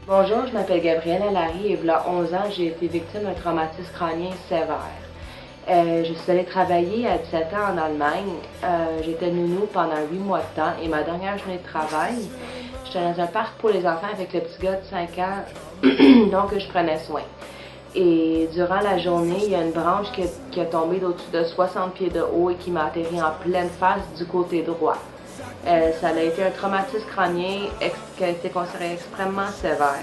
Bonjour, je m'appelle Gabrielle Allary et il y a 11 ans, j'ai été victime d'un traumatisme crânien sévère. Je suis allée travailler à 17 ans en Allemagne. J'étais nounou pendant 8 mois de temps et ma dernière journée de travail, j'étais dans un parc pour les enfants avec le petit gars de 5 ans dont je prenais soin. Et durant la journée, il y a une branche qui a tombé d'au-dessus de 60 pieds de haut et qui m'a atterri en pleine face du côté droit. Ça a été un traumatisme crânien qui a été considéré extrêmement sévère.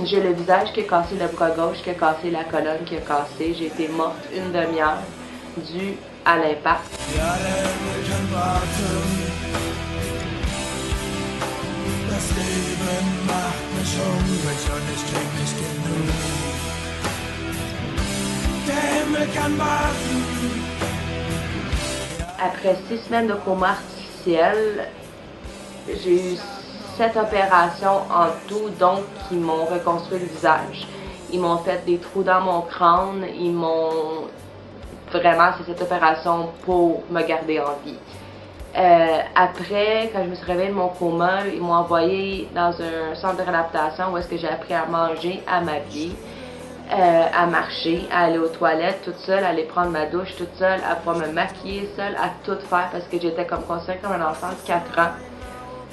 J'ai le visage qui a cassé, le bras gauche qui a cassé, la colonne qui a cassé. J'ai été morte une demi-heure due à l'impact. Après 6 semaines de coma artificiel, j'ai eu 7 opérations en tout, donc qui m'ont reconstruit le visage. Ils m'ont fait des trous dans mon crâne, ils m'ont vraiment, c'est cette opération pour me garder en vie. Après, quand je me suis réveillée de mon coma, ils m'ont envoyé dans un centre de réadaptation où est-ce que j'ai appris à manger, à m'habiller, à marcher, à aller aux toilettes toute seule, à aller prendre ma douche toute seule, à pouvoir me maquiller seule, à tout faire parce que j'étais considérée comme un enfant de 4 ans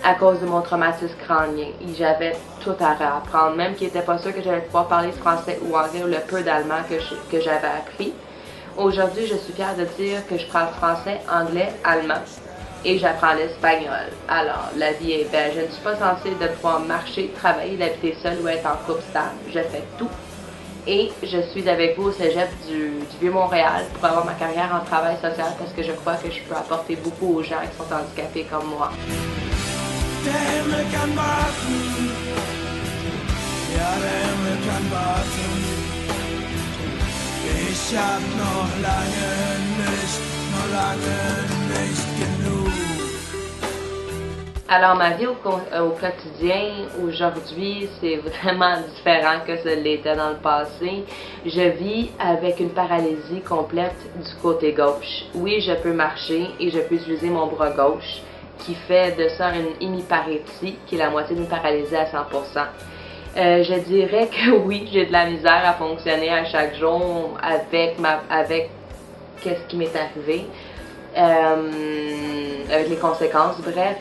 à cause de mon traumatisme crânien. J'avais tout à réapprendre, même qu'ils n'étaient pas sûrs que j'allais pouvoir parler français ou anglais ou le peu d'allemand que j'avais appris. Aujourd'hui, je suis fière de dire que je parle français, anglais, allemand et j'apprends l'espagnol. Alors, la vie est belle. Je ne suis pas censée de pouvoir marcher, travailler, d'habiter seule ou être en couple stable. Je fais tout. Et je suis avec vous au cégep du Vieux-Montréal pour avoir ma carrière en travail social parce que je crois que je peux apporter beaucoup aux gens qui sont handicapés comme moi. Ich hab noch lange nicht genug. Alors, ma vie au quotidien, aujourd'hui, c'est vraiment différent que ce l'était dans le passé. Je vis avec une paralysie complète du côté gauche. Oui, je peux marcher et je peux utiliser mon bras gauche, qui fait de ça une hémiparétie, qui est la moitié d'une paralysie à 100%. Je dirais que oui, j'ai de la misère à fonctionner à chaque jour avec qu'est-ce qui m'est arrivé, avec les conséquences, bref.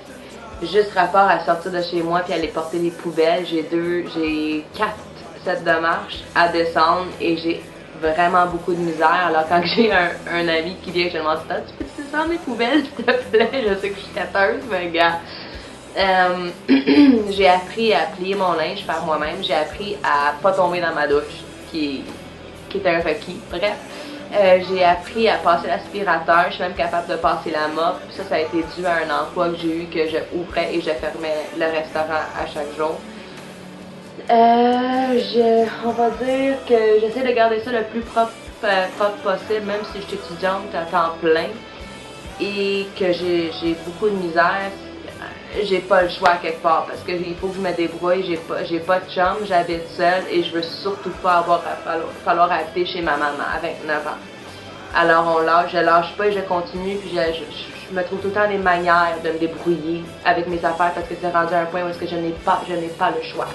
Juste rapport à sortir de chez moi puis aller porter les poubelles, j'ai 4 sets de marche à descendre et j'ai vraiment beaucoup de misère. Alors quand j'ai un ami qui vient, je lui demande « Tu peux descendre les poubelles s'il te plaît? » Je sais que je suis têteuse, mais gars. J'ai appris à plier mon linge par moi-même. J'ai appris à pas tomber dans ma douche, qui est un requis. Bref, j'ai appris à passer l'aspirateur. Je suis même capable de passer la mop. Ça a été dû à un emploi que j'ai eu, que je ouvrais et je fermais le restaurant à chaque jour. On va dire que j'essaie de garder ça le plus propre possible, même si je suis étudiante à temps plein et que j'ai beaucoup de misère. J'ai pas le choix quelque part parce qu'il faut que je me débrouille, j'ai pas de chum, j'habite seule et je veux surtout pas falloir habiter chez ma maman avec 9 ans. Alors je lâche pas et je continue puis je me trouve tout le temps des manières de me débrouiller avec mes affaires parce que c'est rendu à un point où est-ce que je n'ai pas le choix.